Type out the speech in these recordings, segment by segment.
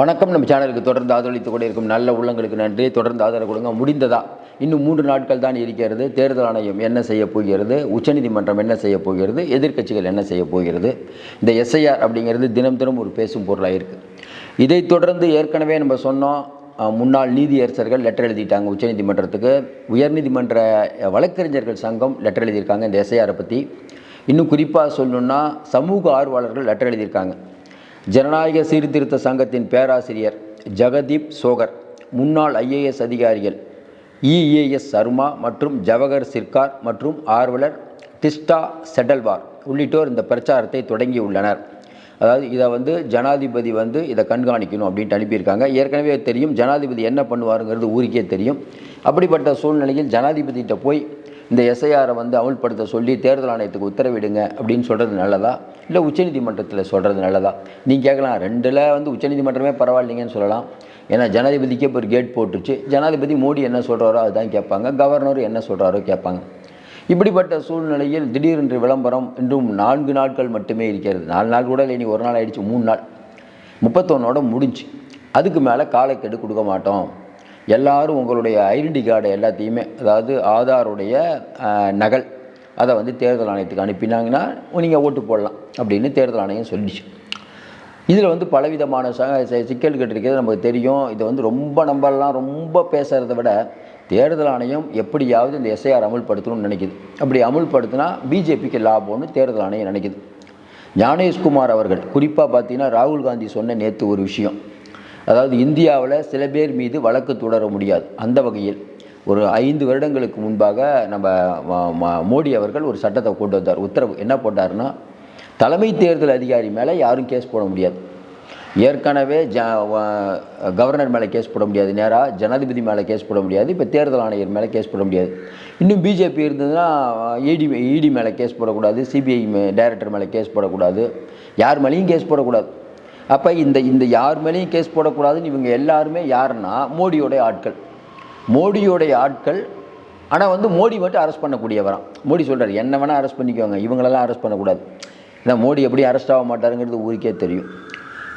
வணக்கம். நம்ம சேனலுக்கு தொடர்ந்து ஆதரவளித்துக் கொண்டே இருக்கும் நல்ல உள்ளங்களுக்கு நன்றி. தொடர்ந்து ஆதரவு கொடுங்க. முடிந்ததா? இன்னும் 3 நாட்கள் தான் இருக்கிறது. தேர்தல் ஆணையம் என்ன செய்ய போகிறது, உச்சநீதிமன்றம் என்ன செய்ய போகிறது, எதிர்க்கட்சிகள் என்ன செய்ய போகிறது. இந்த எஸ்ஐஆர் அப்படிங்கிறது தினம் தினம் ஒரு பேசும் பொருளாக இருக்குது. இதைத் தொடர்ந்து ஏற்கனவே நம்ம சொன்னோம், முன்னாள் நீதியரசர்கள் லெட்டர் எழுதிட்டாங்க உச்சநீதிமன்றத்துக்கு. உயர்நீதிமன்ற வழக்கறிஞர்கள் சங்கம் லெட்டர் எழுதியிருக்காங்க இந்த எஸ்ஐஆரை பற்றி. இன்னும் குறிப்பாக சொல்லணுன்னா சமூக ஆர்வலர்கள் லெட்டர் எழுதியிருக்காங்க. ஜனநாயக சீர்திருத்த சங்கத்தின் பேராசிரியர் ஜெகதீப் சோகர், முன்னாள் ஐஏஎஸ் அதிகாரிகள் இஏஎஸ் சர்மா மற்றும் ஜவஹர் சிர்கார் மற்றும் ஆர்வலர் டிஸ்டா செடல்வார் உள்ளிட்டோர் இந்த பிரச்சாரத்தை தொடங்கியுள்ளனர். அதாவது இதை ஜனாதிபதி இதை கண்காணிக்கணும் அப்படின்ட்டு அனுப்பியிருக்காங்க. ஏற்கனவே தெரியும் ஜனாதிபதி என்ன பண்ணுவாருங்கிறது ஊருக்கே தெரியும். அப்படிப்பட்ட சூழ்நிலையில் ஜனாதிபதிகிட்ட போய் இந்த எஸ்ஐஆரை அமல்படுத்த சொல்லி தேர்தல் ஆணையத்துக்கு உத்தரவிடுங்க அப்படின்னு சொல்கிறது நல்லதா, இல்லை உச்சநீதிமன்றத்தில் சொல்கிறது நல்லதா? நீங்கள் கேட்கலாம், ரெண்டில் உச்சநீதிமன்றமே பரவாயில்லைங்கன்னு சொல்லலாம். ஏன்னா ஜனாதிபதிக்கே இப்போ ஒரு கேட் போட்டுருச்சு. ஜனாதிபதி மோடி என்ன சொல்கிறாரோ அதுதான் கேட்பாங்க, கவர்னர் என்ன சொல்கிறாரோ கேட்பாங்க. இப்படிப்பட்ட சூழ்நிலையில் திடீரென்று விளம்பரம் இன்றும் 4 நாட்கள் மட்டுமே இருக்கிறது. 4 நாள் கூட இல்லை, இனி ஒரு நாள் ஆகிடுச்சு, 3 நாள் 31 முடிஞ்சு. அதுக்கு மேலே காலக்கெடு கொடுக்க மாட்டோம். எல்லாரும் உங்களுடைய ஐடென்டி கார்டை எல்லாத்தையுமே, அதாவது ஆதாருடைய நகல், அதை தேர்தல் ஆணையத்துக்கு அனுப்பினாங்கன்னா நீங்கள் ஓட்டு போடலாம் அப்படின்னு தேர்தல் ஆணையம் சொல்லிச்சு. இதில் பலவிதமான சிக்கல்கள் இருக்கிறது நமக்கு தெரியும். இதை ரொம்ப பேசுகிறத விட தேர்தல் ஆணையம் எப்படியாவது இந்த எஸ்ஐஆர் அமுல்படுத்தணும்னு நினைக்குது. அப்படி அமுல்படுத்தினா பிஜேபிக்கு லாபம்னு தேர்தல் ஆணையம் நினைக்குது. ஞானேஷ்குமார் அவர்கள் குறிப்பாக பார்த்தீங்கன்னா ராகுல் காந்தி சொன்ன நேற்று ஒரு விஷயம், அதாவது இந்தியாவில் சில பேர் மீது வழக்கு தொடர முடியாது. அந்த வகையில் ஒரு 5 வருடங்களுக்கு முன்பாக நம்ம மோடி அவர்கள் ஒரு சட்டத்தை கொண்டு வந்தார். உத்தரவு என்ன போட்டார்னா, தலைமை தேர்தல் அதிகாரி மேலே யாரும் கேஸ் போட முடியாது. ஏற்கனவே கவர்னர் மேலே கேஸ் போட முடியாது, நேராக ஜனாதிபதி மேலே கேஸ் போட முடியாது, இப்போ தேர்தல் ஆணையர் மேலே கேஸ் போட முடியாது. இன்னும் பிஜேபி இருந்ததுன்னா இடி மேலே கேஸ் போடக்கூடாது, சிபிஐ டைரக்டர் மேலே கேஸ் போடக்கூடாது, யார் மேலேயும் கேஸ் போடக்கூடாது. அப்போ இந்த யார் மேலேயும் கேஸ் போடக்கூடாதுன்னு இவங்க எல்லாருமே யாருன்னா மோடியோடைய ஆட்கள். ஆனால் மோடி மட்டும் அரெஸ்ட் பண்ணக்கூடியவரான். மோடி சொல்கிறார், என்ன வேணால் அரெஸ்ட் பண்ணிக்கோங்க, இவங்களெல்லாம் அரெஸ்ட் பண்ணக்கூடாது. ஏன்னா மோடி எப்படி அரெஸ்ட் ஆக மாட்டாருங்கிறது ஊருக்கே தெரியும்.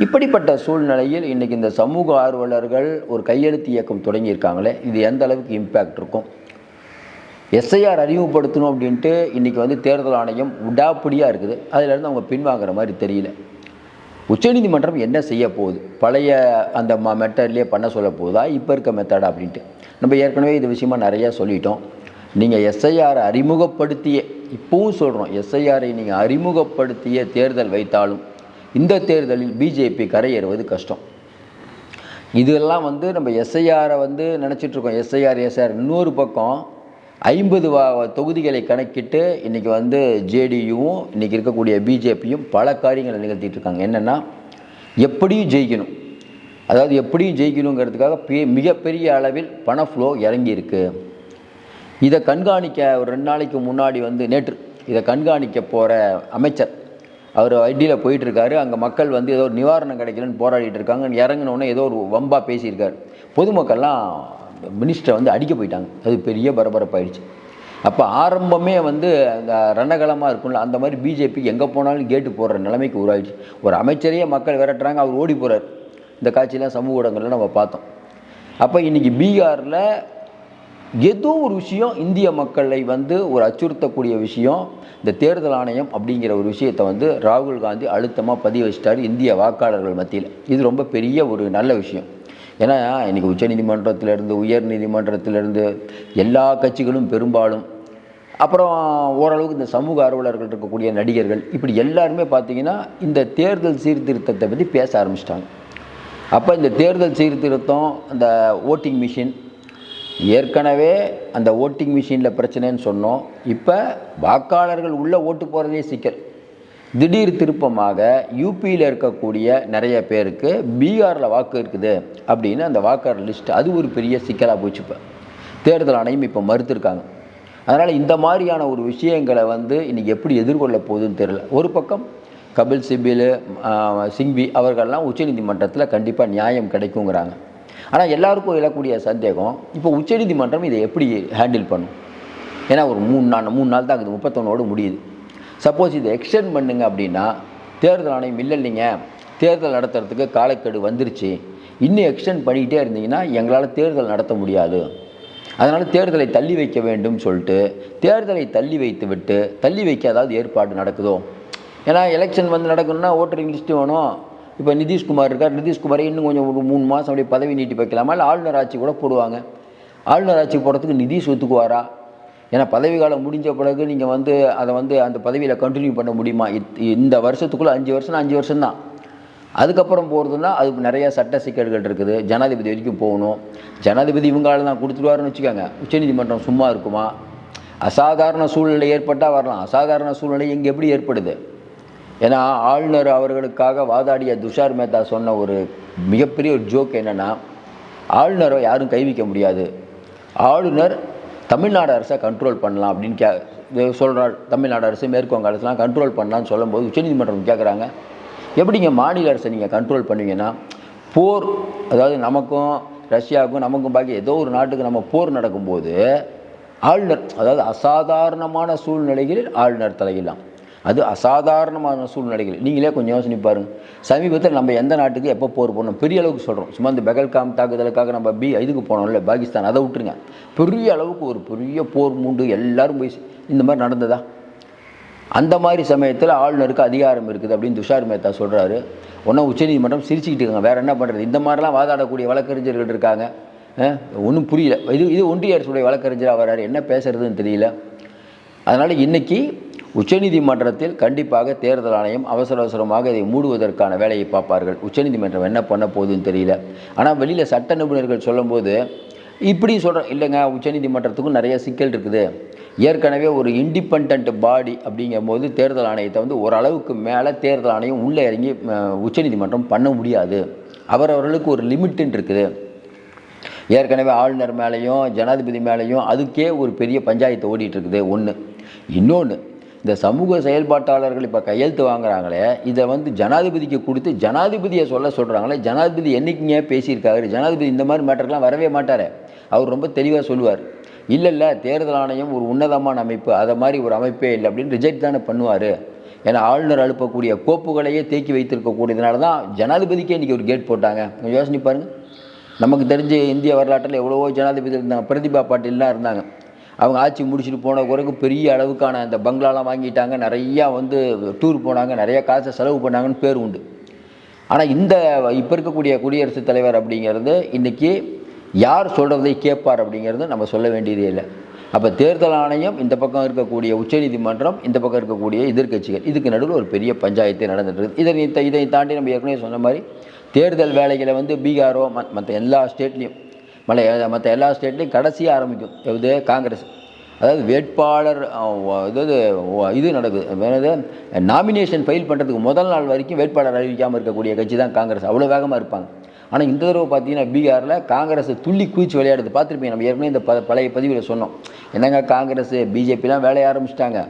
இப்படிப்பட்ட சூழ்நிலையில் இன்றைக்கி இந்த சமூக ஆர்வலர்கள் ஒரு கையெழுத்து இயக்கம் தொடங்கியிருக்காங்களே, இது எந்த அளவுக்கு இம்பேக்ட் இருக்கும்? எஸ்ஐஆர் அறிமுகப்படுத்தணும் அப்படின்ட்டு இன்றைக்கி தேர்தல் ஆணையம் விடாப்பிடியாக இருக்குது. அதிலேருந்து அவங்க பின்வாங்குற மாதிரி தெரியல. உச்சநீதிமன்றம் என்ன செய்ய போகுது? பழைய அந்த மெத்தட்லேயே பண்ண சொல்ல போகுதா, இப்போ இருக்க மெத்தடா அப்படின்ட்டு நம்ம ஏற்கனவே இது விஷயமாக நிறையா சொல்லிட்டோம். நீங்கள் எஸ்ஐஆரை அறிமுகப்படுத்திய, இப்போவும் சொல்கிறோம், எஸ்ஐஆரை நீங்கள் அறிமுகப்படுத்திய தேர்தல் வைத்தாலும் இந்த தேர்தலில் பிஜேபி கரையேறுவது கஷ்டம். இதெல்லாம் நம்ம எஸ்ஐஆரை நினச்சிட்ருக்கோம். எஸ்ஐஆர் இன்னொரு பக்கம் 50 தொகுதிகளை கணக்கிட்டு இன்றைக்கி ஜேடியுவும் இன்றைக்கி இருக்கக்கூடிய பிஜேபியும் பல காரியங்களை நிகழ்த்திட்டு இருக்காங்க. என்னென்னா, எப்படியும் ஜெயிக்கணும், அதாவது எப்படியும் ஜெயிக்கணுங்கிறதுக்காக மிகப்பெரிய அளவில் பண ஃப்ளோ இறங்கியிருக்கு. இதை கண்காணிக்க ஒரு 2 நாளைக்கு முன்னாடி நேற்று இதை கண்காணிக்க போகிற அமைச்சர் அவர் ஐடியில் போயிட்டுருக்காரு. அங்கே மக்கள் ஏதோ ஒரு நிவாரணம் கிடைக்கலன்னு போராடிட்டு இருக்காங்க. இறங்கினோடனே ஏதோ ஒரு வம்பாக பேசியிருக்காரு. பொதுமக்கள்லாம் மினிஸ்டரை அடிக்க போயிட்டாங்க. அது பெரிய பரபரப்பாயிடுச்சு. அப்போ ஆரம்பமே அந்த ரணகலமாக இருக்கும்ல, அந்த மாதிரி பிஜேபி எங்கே போனாலும் கேட்டு போடுற நிலைமைக்கு உருவாயிடுச்சு. ஒரு அமைச்சரையே மக்கள் விரட்டுறாங்க, அவர் ஓடி போகிறார். இந்த காட்சியெலாம் சமூக ஊடகங்களில் நம்ம பார்த்தோம். அப்போ இன்றைக்கி பீகாரில் ஏதோ ஒரு விஷயம் இந்திய மக்களை ஒரு அச்சுறுத்தக்கூடிய விஷயம். இந்த தேர்தல் ஆணையம் அப்படிங்கிற ஒரு விஷயத்தை ராகுல் காந்தி அழுத்தமாக பதிவு வச்சிட்டார் இந்திய வாக்காளர்கள் மத்தியில். இது ரொம்ப பெரிய ஒரு நல்ல விஷயம். ஏன்னா இன்றைக்கி உச்சநீதிமன்றத்திலேருந்து உயர்நீதிமன்றத்திலேருந்து எல்லா கட்சிகளும் பெரும்பாலும், அப்புறம் ஓரளவுக்கு இந்த சமூக ஆர்வலர்கள் இருக்கக்கூடிய நடிகர்கள், இப்படி எல்லாருமே பார்த்திங்கன்னா இந்த தேர்தல் சீர்திருத்தத்தை பற்றி பேச ஆரம்பிச்சிட்டாங்க. அப்போ இந்த தேர்தல் சீர்திருத்தம், அந்த ஓட்டிங் மிஷின், ஏற்கனவே அந்த ஓட்டிங் மிஷினில் பிரச்சனைன்னு சொன்னோம். இப்போ வாக்காளர்கள் உள்ளே ஓட்டு போகிறதே சிக்கல். திடீர் திருப்பமாக யூபியில் இருக்கக்கூடிய நிறைய பேருக்கு பீகாரில் வாக்கு இருக்குது அப்படின்னு அந்த வாக்காளர் லிஸ்ட், அது ஒரு பெரிய சிக்கலாக போச்சு. இப்போ தேர்தல் ஆணையம் இப்போ மறுத்துருக்காங்க. அதனால் இந்த மாதிரியான ஒரு விஷயங்களை இன்றைக்கி எப்படி எதிர்கொள்ள போகுதுன்னு தெரியல. ஒரு பக்கம் கபில் சிபில், சிங்வி அவர்கள்லாம் உச்சநீதிமன்றத்தில் கண்டிப்பாக நியாயம் கிடைக்குங்கிறாங்க. ஆனால் எல்லாருக்கும் எழக்கூடிய சந்தேகம், இப்போ உச்சநீதிமன்றம் இதை எப்படி ஹேண்டில் பண்ணும்? ஏன்னா ஒரு 3 நாள் தான் இருக்குது, 31 முடியுது. சப்போஸ் இதை எக்ஸ்டெண்ட் பண்ணுங்க அப்படின்னா தேர்தல் ஆணையம் இல்லைங்க தேர்தல் நடத்துறதுக்கு காலக்கெடு வந்துருச்சு, இன்னும் எக்ஸ்டெண்ட் பண்ணிக்கிட்டே இருந்தீங்கன்னா எங்களால் தேர்தல் நடத்த முடியாது, அதனால் தேர்தலை தள்ளி வைக்க வேண்டும் சொல்லிட்டு தேர்தலை தள்ளி வைக்க அதாவது ஏற்பாடு நடக்குதோ. ஏன்னா எலெக்ஷன் வந்து நடக்கணும்னா ஓட்டரிங் லிஸ்ட்டு வேணும். இப்போ நிதிஷ்குமார் இருக்கார், நிதிஷ்குமாரை இன்னும் கொஞ்சம் ஒரு 3 மாதம் அப்படியே பதவி நீட்டி வைக்கலாமா, இல்லை ஆளுநர் ஆட்சி கூட போடுவாங்க. ஆளுநர் ஆட்சி போடுறதுக்கு நிதிஷ் ஒத்துக்குவாரா? ஏன்னா பதவி காலம் முடிஞ்ச பிறகு நீங்கள் வந்து அதை வந்து அந்த பதவியில் கண்டினியூ பண்ண முடியுமா? இந்த வருஷத்துக்குள்ளே 5 வருஷம்னா 5 வருஷம்தான். அதுக்கப்புறம் போகிறதுனா அதுக்கு நிறைய சட்ட சிக்கல்கள் இருக்குது. ஜனாதிபதி வரைக்கும் போகணும். ஜனாதிபதி இவங்களால தான் கொடுத்துருவாருன்னு வச்சுக்கோங்க, உச்சநீதிமன்றம் சும்மா இருக்குமா? அசாதாரண சூழ்நிலை ஏற்பட்டால் வரலாம். அசாதாரண சூழ்நிலை இங்கே எப்படி ஏற்படுது? ஏன்னா ஆளுநர் அவர்களுக்காக வாதாடிய துஷார் மேத்தா சொன்ன ஒரு மிகப்பெரிய ஒரு ஜோக் என்னென்னா, ஆளுநரை யாரும் கை வைக்க முடியாது, ஆளுநர் தமிழ்நாடு அரசை கண்ட்ரோல் பண்ணலாம் அப்படின்னு சொல்கிறார். தமிழ்நாடு அரசு மேற்கு வங்க அரசுலாம் கண்ட்ரோல் பண்ணலான்னு சொல்லும்போது உச்சநீதிமன்றம் கேட்குறாங்க, எப்படிங்க மாநில அரசை நீங்கள் கண்ட்ரோல் பண்ணுவீங்கன்னா, போர், அதாவது நமக்கும் ரஷ்யாவுக்கும் நமக்கும் பாக்கி ஏதோ ஒரு நாட்டுக்கு நம்ம போர் நடக்கும்போது ஆளுநர், அதாவது அசாதாரணமான சூழ்நிலைகளில் ஆளுநர் தலையிடலாம். அது அசாதாரணமான சூழ்நிலைகள். நீங்களே கொஞ்சம் யோசனை பாருங்கள். சமீபத்தில் நம்ம எந்த நாட்டுக்கு எப்போ போர் போனோம்? பெரிய அளவுக்கு சொல்கிறோம். சும்மா இந்த பெகல்காம் தாக்குதலுக்காக நம்ம இதுக்கு போனோம்ல, பாகிஸ்தான், அதை விட்டுருங்க. பெரிய அளவுக்கு ஒரு பெரிய போர் மூண்டு எல்லோரும் போய் இந்த மாதிரி நடந்ததா? அந்த மாதிரி சமயத்தில் ஆளுநருக்கு அதிகாரம் இருக்குது அப்படின்னு துஷார் மேத்தா சொல்கிறாரு. ஒன்றும் உச்சநீதிமன்றம் சிரிச்சுக்கிட்டு இருக்காங்க, வேறு என்ன பண்ணுறது? இந்த மாதிரிலாம் வாதாடக்கூடிய வழக்கறிஞர்கள் இருக்காங்க. ஒன்றும் புரியல. இது ஒன்றிய அரசுடைய வழக்கறிஞராக வர்றாரு, என்ன பேசுகிறதுன்னு தெரியல. அதனால் இன்றைக்கி உச்சநீதிமன்றத்தில் கண்டிப்பாக தேர்தல் ஆணையம் அவசரமாக இதை மூடுவதற்கான வேலையை பார்ப்பார்கள். உச்சநீதிமன்றம் என்ன பண்ண போகுதுன்னு தெரியல. ஆனால் வெளியில் சட்ட நிபுணர்கள் சொல்லும்போது இப்படி சொல்கிறேன், இல்லைங்க உச்சநீதிமன்றத்துக்கும் நிறைய சிக்கல் இருக்குது. ஏற்கனவே ஒரு இண்டிபெண்ட் பாடி அப்படிங்கும்போது தேர்தல் ஆணையத்தை வந்து ஓரளவுக்கு மேலே தேர்தல் ஆணையம் உள்ளே இறங்கி உச்சநீதிமன்றம் பண்ண முடியாது. அவரவர்களுக்கு ஒரு லிமிட்டுன்னு இருக்குது. ஏற்கனவே ஆளுநர் மேலேயும் ஜனாதிபதி மேலேயும் அதுக்கே ஒரு பெரிய பஞ்சாயத்து ஓடிட்டுருக்குது ஒன்று. இன்னொன்று, இந்த சமூக செயல்பாட்டாளர்கள் இப்போ கையெழுத்து வாங்குறாங்களே, இதை வந்து ஜனாதிபதிக்கு கொடுத்து ஜனாதிபதியை சொல்கிறாங்களே. ஜனாதிபதி என்றைக்குங்க பேசியிருக்காரு? ஜனாதிபதி இந்த மாதிரி மேட்டர்லாம் வரவே மாட்டார். அவர் ரொம்ப தெளிவாக சொல்லுவார், இல்லை தேர்தல் ஆணையம் ஒரு உன்னதமான அமைப்பு, அதை மாதிரி ஒரு அமைப்பே இல்லை அப்படின்னு ரிஜெக்ட் தானே பண்ணுவார். ஏன்னா ஆளுநர் அனுப்பக்கூடிய கோப்புகளையே தேக்கி வைத்திருக்கக்கூடியதுனால தான் ஜனாதிபதிக்கே இன்றைக்கி ஒரு கேட் போட்டாங்க. யோசனை பாருங்கள். நமக்கு தெரிஞ்ச இந்திய வரலாற்றில் எவ்வளவோ ஜனாதிபதி இருந்தாங்க. பிரதிபா பாட்டீல்லாம் இருந்தாங்க. அவங்க ஆட்சி முடிச்சுட்டு போன பிறகு பெரிய அளவுக்கான அந்த பங்களாலாம் வாங்கிட்டாங்க, நிறையா வந்து டூர் போனாங்க, நிறையா காசை செலவு பண்ணாங்கன்னு பேர் உண்டு. ஆனால் இப்போ இருக்கக்கூடிய குடியரசுத் தலைவர் அப்படிங்கிறது இன்றைக்கி யார் சொல்கிறதை கேட்பார் அப்படிங்கிறது நம்ம சொல்ல வேண்டியதே இல்லை. அப்போ தேர்தல் ஆணையம் இந்த பக்கம் இருக்கக்கூடிய உச்சநீதிமன்றம், இந்த பக்கம் இருக்கக்கூடிய எதிர்க்கட்சிகள், இதுக்கு நடுவில் ஒரு பெரிய பஞ்சாயத்து நடந்துட்டு இருக்குது. இதை தாண்டி நம்ம ஏற்கனவே சொன்ன மாதிரி தேர்தல் வேலைகளை வந்து பீகாரோ மற்ற எல்லா ஸ்டேட்லேயும் கடைசியாக ஆரம்பிக்கும். இது காங்கிரஸ், அதாவது வேட்பாளர் இது நடக்குது, வேறு நாமினேஷன் ஃபைல் பண்ணுறதுக்கு முதல் நாள் வரைக்கும் வேட்பாளர் அறிவிக்காமல் இருக்கக்கூடிய கட்சி தான் காங்கிரஸ். அவ்வளோ வேகமாக இருப்பாங்க. ஆனால் இந்த தடவை பார்த்தீங்கன்னா பீகாரில் காங்கிரஸ் துள்ளி குதிச்சு விளையாடுது. பார்த்துருப்பீங்க, நம்ம ஏற்கனவே இந்த பழைய பதிவில் சொன்னோம். என்னங்க காங்கிரஸ் பிஜேபிலாம் வேலையை ஆரம்பிச்சிட்டாங்க.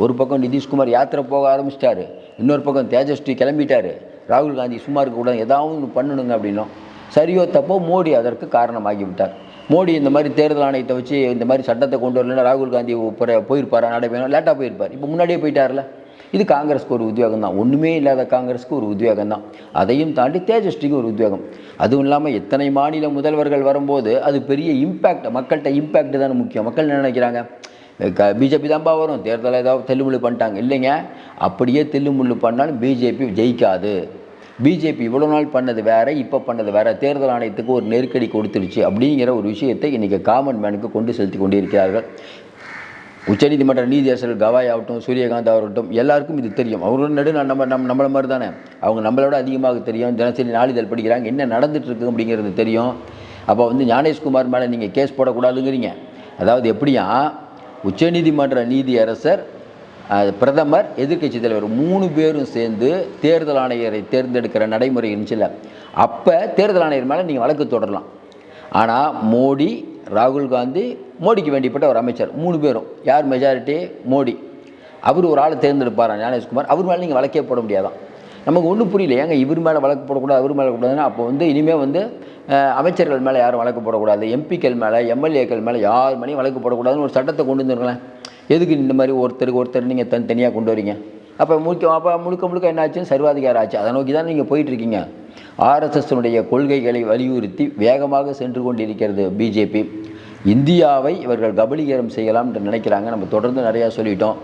ஒரு பக்கம் நிதிஷ்குமார் யாத்திரை போக ஆரம்பிச்சிட்டாரு, இன்னொரு பக்கம் தேஜஸ்வி கிளம்பிட்டார். ராகுல் காந்தி சும்மா இருக்கக்கூடாது, ஏதாவது ஒன்று பண்ணணுங்க அப்படின்னும். சரியோ தப்போ மோடி அதற்கு காரணமாகிவிட்டார். மோடி இந்த மாதிரி தேர்தல் ஆணையத்தை வச்சு இந்த மாதிரி சட்டத்தை கொண்டு வரலன்னா ராகுல் காந்தி போயிருப்பார், நடைபெறும், லேட்டாக போயிருப்பார். இப்போ முன்னாடியே போயிட்டார்ல. இது காங்கிரஸுக்கு ஒரு உத்வேகம் தான். ஒன்றுமே இல்லாத காங்கிரஸுக்கு ஒரு உத்வேகம் தான். அதையும் தாண்டி தேஜஸ்விக்கு ஒரு உத்வேகம். அதுவும் இல்லாமல் எத்தனை மாநில முதல்வர்கள் வரும்போது அது பெரிய இம்பேக்ட், மக்கள்கிட்ட இம்பேக்ட் தானே முக்கியம். மக்கள் என்ன நினைக்கிறாங்க, பிஜேபி தான்ப்பா வரும், தேர்தலில் ஏதாவது தெல்லுமுள்ளு பண்ணிட்டாங்க. இல்லைங்க, அப்படியே தெல்லுமுள்ளு பண்ணாலும் பிஜேபி ஜெயிக்காது. பிஜேபி இவ்வளோ நாள் பண்ணது வேறு, இப்போ பண்ணது வேறு. தேர்தல் ஆணையத்துக்கு ஒரு நெருக்கடி கொடுத்துருச்சு அப்படிங்கிற ஒரு விஷயத்தை இன்றைக்கி காமன் மேனுக்கு கொண்டு செலுத்தி கொண்டிருக்கிறார்கள். உச்சநீதிமன்ற நீதியரசர்கள் கவாய் ஆகட்டும், சூரியகாந்த் ஆகட்டும், எல்லாருக்கும் இது தெரியும். அவரோட நம்மளை மாதிரி தானே, அவங்க நம்மளோட அதிகமாக தெரியும். தினசரி நாளிதழ் படிக்கிறாங்க, என்ன நடந்துகிட்ருக்கு அப்படிங்கிறது தெரியும். அப்போ வந்து ஞானேஷ்குமார் மேலே நீங்கள் கேஸ் போடக்கூடாதுங்கிறீங்க. அதாவது எப்படியா, உச்சநீதிமன்ற நீதியரசர், பிரதமர், எதிர்க்கட்சி தலைவர் 3 பேரும் சேர்ந்து தேர்தல் ஆணையரை தேர்ந்தெடுக்கிற நடைமுறை இருந்துச்சுல்ல, அப்போ தேர்தல் ஆணையர் மேலே நீங்கள் வழக்கு தொடரலாம். ஆனால் மோடி, ராகுல் காந்தி, மோடிக்கு வேண்டியப்பட்ட ஒரு அமைச்சர் 3 பேரும், யார் மெஜாரிட்டி? மோடி. அவர் ஒரு ஆளை தேர்ந்தெடுப்பாரா ஞானேஷ்குமார், அவர் மேலே நீங்கள் வழக்கே போட முடியாதான். நமக்கு ஒன்றும் புரியல, ஏங்க இவர் மேலே வழக்கு போடக்கூடாது, அவர் மேலே கூடாதுன்னா அப்போ வந்து இனிமேல் வந்து அமைச்சர்கள் மேலே யாரும் வழக்கு போடக்கூடாது, எம்பிக்கள் மேலே, எம்எல்ஏக்கள் மேலே யார் மேலேயும் வழக்கு போடக்கூடாதுன்னு ஒரு சட்டத்தை கொண்டு வந்துருங்களேன். எதுக்கு இந்த மாதிரி ஒருத்தர் நீங்கள் தனித்தனியாக கொண்டு வரீங்க? அப்போ முழுக்க முழுக்க என்ன ஆச்சு, சர்வாதிகார ஆட்சி. அதை நோக்கி தான் நீங்கள் போயிட்டுருக்கீங்க. ஆர்எஸ்எஸ்னுடைய கொள்கைகளை வலியுறுத்தி வேகமாக சென்று கொண்டிருக்கிறது பிஜேபி. இந்தியாவை இவர்கள் கபலீகரம் செய்யலாம் என்று நினைக்கிறாங்க. நம்ம தொடர்ந்து நிறையா சொல்லிட்டோம்.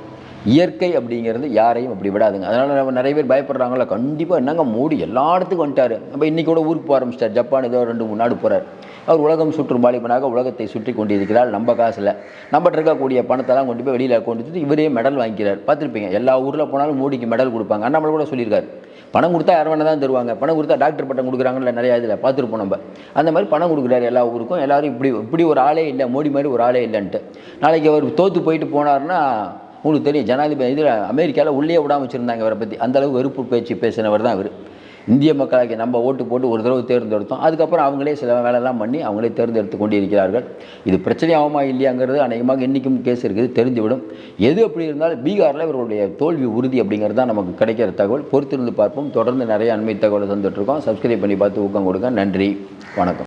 இயற்கை அப்படிங்கிறது யாரையும் அப்படி விடாதுங்க. அதனால் நம்ம நிறைய பேர் பயப்படுறாங்கள. கண்டிப்பாக என்னங்க மோடி எல்லா இடத்துக்கும் வந்துட்டார். நம்ம இன்றைக்கி கூட ஊருக்கு போக ஆரம்பிச்சிட்டார். ஜப்பான் ஏதோ 2-3 நாடு போகிறார். அவர் உலகம் சுற்றும் வாலிபனாக உலகத்தை சுற்றி கொண்டிருக்கிறார். நம்ம காசில் நம்மகிட்ட இருக்கக்கூடிய பணத்தெல்லாம் கொண்டு போய் வெளியில் கொண்டு வந்து இவரே மெடல் வாங்கிக்கிறார். பார்த்துருப்பீங்க, எல்லா ஊரில் போனாலும் மோடிக்கு மெடல் கொடுப்பாங்க. அண்ணாமலை கூட சொல்லியிருக்காரு, பணம் கொடுத்தா யார் வேணா தான் தருவாங்க. பணம் கொடுத்தா டாக்டர் பட்டம் கொடுக்குறாங்கல்ல, நிறையா இதில் பார்த்துருப்போம் நம்ம. அந்த மாதிரி பணம் கொடுக்குறாரு எல்லா ஊருக்கும். எல்லோரும் இப்படி ஒரு ஆளே இல்லை, மோடி மாதிரி ஒரு ஆளே இல்லைன்ட்டு. நாளைக்கு அவர் தோற்று போயிட்டு போனார்னா உங்களுக்கு தெரியும், ஜனாதிபதி இதில் அமெரிக்காவில் உள்ளே விடாமல் வச்சுருந்தாங்க இவரை பற்றி. அந்தளவுக்கு வெறுப்பு பேச்சு பேசினவர் தான் இவர். இந்திய மக்களுக்கு நம்ம ஓட்டு போட்டு ஒரு தடவை தேர்ந்தெடுத்தோம். அதுக்கப்புறம் அவங்களே சில வேலையெல்லாம் பண்ணி அவங்களே தேர்ந்தெடுத்து கொண்டு இருக்கிறார்கள். இது பிரச்சனையாகுமா இல்லையாங்கிறது அநேகமாக இன்றைக்கும் கேஸ் இருக்குது, தெரிந்துவிடும். எது அப்படி இருந்தாலும் பீகாரில் இவர்களுடைய தோல்வி உறுதி அப்படிங்கிறது தான் நமக்கு கிடைக்கிற தகவல். பொறுத்திருந்து பார்ப்போம். தொடர்ந்து நிறைய அண்மை தகவலை தந்துட்டுருக்கோம். சப்ஸ்கிரைப் பண்ணி பார்த்து ஊக்கம் கொடுங்க. நன்றி, வணக்கம்.